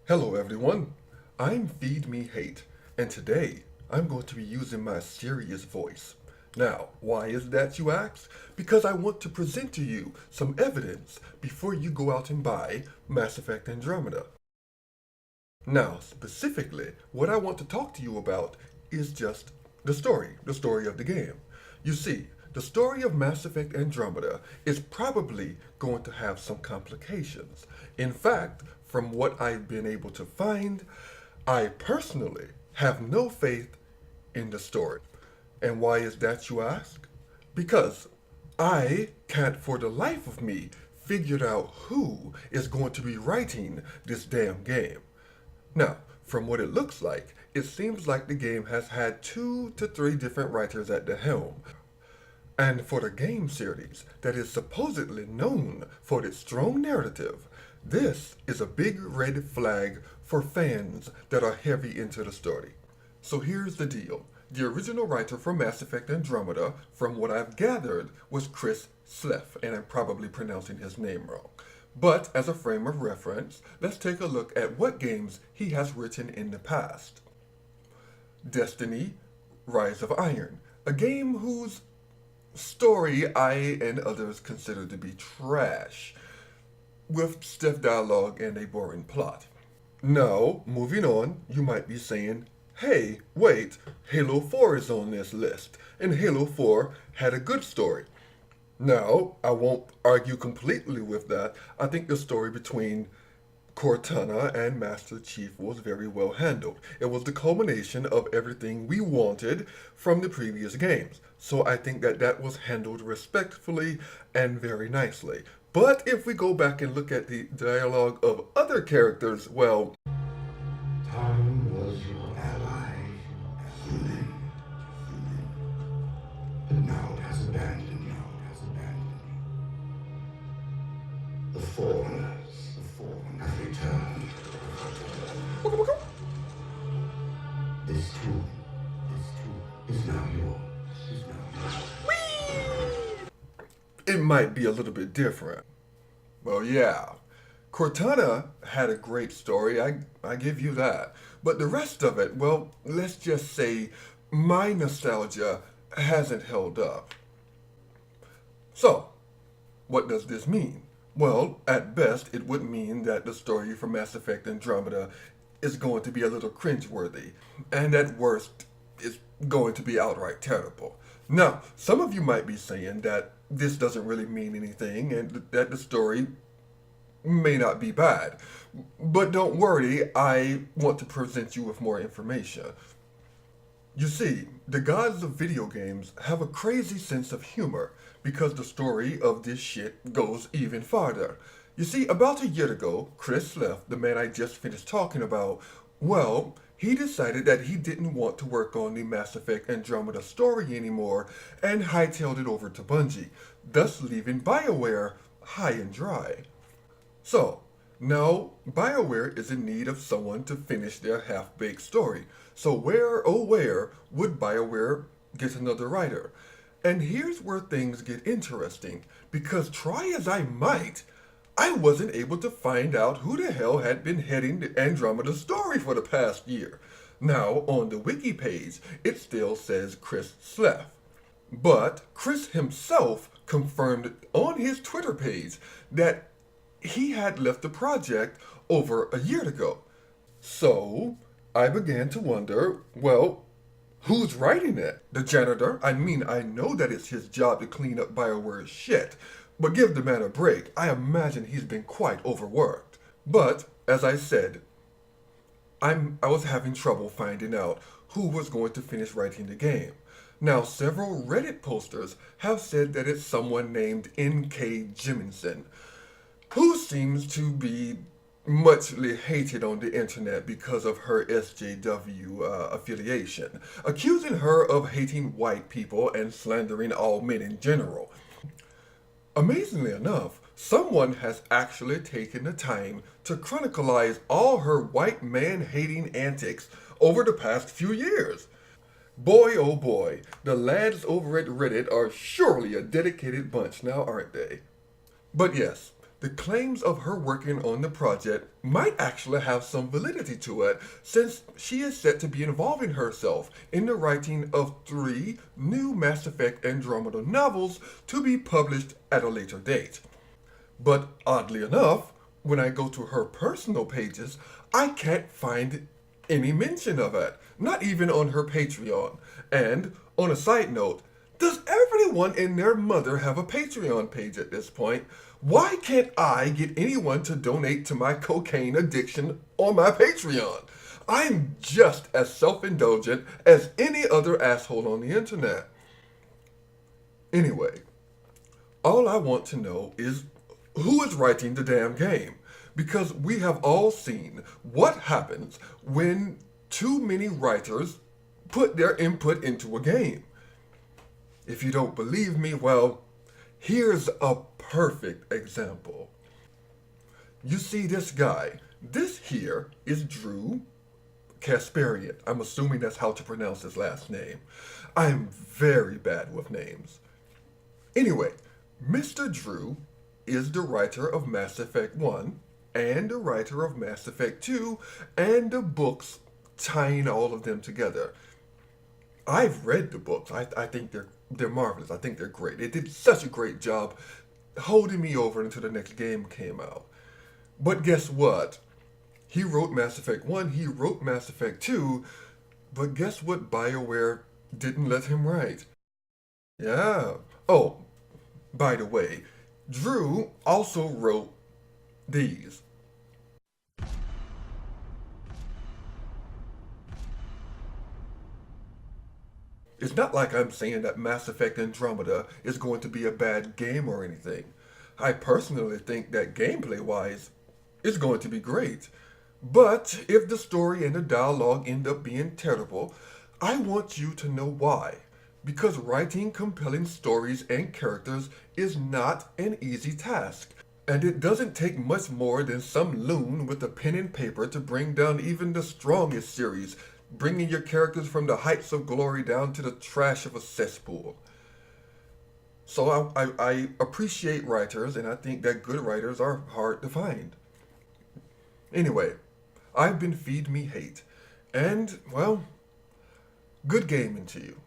Hello everyone, I'm Feed Me Hate, and today I'm going to be using my serious voice. Now, why is that, you ask? Because I want to present to you some evidence before you go out and buy Mass Effect Andromeda. Now, specifically, what I want to talk to you about is just the story of the game. You see, the story of Mass Effect Andromeda is probably going to have some complications. In fact, from what I've been able to find, I personally have no faith in the story. And why is that, you ask? Because I can't for the life of me figure out who is going to be writing this damn game. Now, from what it looks like, it seems like the game has had 2 to 3 different writers at the helm. And for the game series that is supposedly known for its strong narrative, this is a big red flag for fans that are heavy into the story. So here's the deal. The original writer for Mass Effect Andromeda, from what I've gathered, was Chris Sleff, and I'm probably pronouncing his name wrong. But as a frame of reference, let's take a look at what games he has written in the past. Destiny, Rise of Iron, a game whose story I and others consider to be trash, with stiff dialogue and a boring plot. Now, moving on, you might be saying, hey, wait, Halo 4 is on this list, and Halo 4 had a good story. Now, I won't argue completely with that. I think the story between Cortana and Master Chief was very well handled. It was the culmination of everything we wanted from the previous games. So I think that that was handled respectfully and very nicely. But if we go back and look at the dialogue of other characters, well, Time was your ally, human. But now it has abandoned you. The foreigners have returned. This too is now yours. it might be a little bit different. Well, yeah. Cortana had a great story, I give you that. But the rest of it, well, let's just say my nostalgia hasn't held up. So, what does this mean? Well, at best, it would mean that the story for Mass Effect Andromeda is going to be a little cringeworthy, and at worst, it's going to be outright terrible. Now, some of you might be saying that this doesn't really mean anything and that the story may not be bad. But don't worry, I want to present you with more information. You see, the gods of video games have a crazy sense of humor because the story of this shit goes even farther. You see, about a year ago, Chris Sleff, the man I just finished talking about, well, he decided that he didn't want to work on the Mass Effect Andromeda story anymore and hightailed it over to Bungie, thus leaving BioWare high and dry. So, now BioWare is in need of someone to finish their half-baked story. So where, oh where, would BioWare get another writer? And here's where things get interesting, because try as I might, I wasn't able to find out who the hell had been heading the Andromeda story for the past year. Now, on the wiki page, it still says Chris Sleff. But Chris himself confirmed on his Twitter page that he had left the project over a year ago. So, I began to wonder, well, who's writing it? The janitor? I mean, I know that it's his job to clean up BioWare's shit, but give the man a break. I imagine he's been quite overworked. But, as I said, I was having trouble finding out who was going to finish writing the game. Now, several Reddit posters have said that it's someone named N.K. Jemisin, who seems to be muchly hated on the internet because of her SJW affiliation, accusing her of hating white people and slandering all men in general. Amazingly enough, someone has actually taken the time to chronicleize all her white man-hating antics over the past few years. Boy, oh boy, the lads over at Reddit are surely a dedicated bunch now, aren't they? But yes, The claims of her working on the project might actually have some validity to it, since she is set to be involving herself in the writing of 3 new Mass Effect Andromeda novels to be published at a later date. But oddly enough, when I go to her personal pages, I can't find any mention of it, not even on her Patreon. And on a side note, does everyone and their mother have a Patreon page at this point? Why can't I get anyone to donate to my cocaine addiction on my Patreon? I'm just as self-indulgent as any other asshole on the internet. Anyway, all I want to know is who is writing the damn game? Because we have all seen what happens when too many writers put their input into a game. If you don't believe me, well, here's a perfect example. You see this guy. This here is Drew Kasparian. I'm assuming that's how to pronounce his last name. I'm very bad with names. Anyway, Mr. Drew is the writer of Mass Effect 1 and the writer of Mass Effect 2 and the books tying all of them together. I've read the books. I think they're marvelous. I think they're great. They did such a great job holding me over until the next game came out. But guess what? He wrote Mass Effect 1, he wrote Mass Effect 2, but guess what BioWare didn't let him write? Yeah. Oh, by the way, Drew also wrote these. It's not like I'm saying that Mass Effect Andromeda is going to be a bad game or anything. I personally think that gameplay-wise, it's going to be great. But if the story and the dialogue end up being terrible, I want you to know why. Because writing compelling stories and characters is not an easy task. And it doesn't take much more than some loon with a pen and paper to bring down even the strongest series, bringing your characters from the heights of glory down to the trash of a cesspool. So I appreciate writers, and I think that good writers are hard to find. Anyway, I've been Feed Me Hate, and, well, good gaming to you.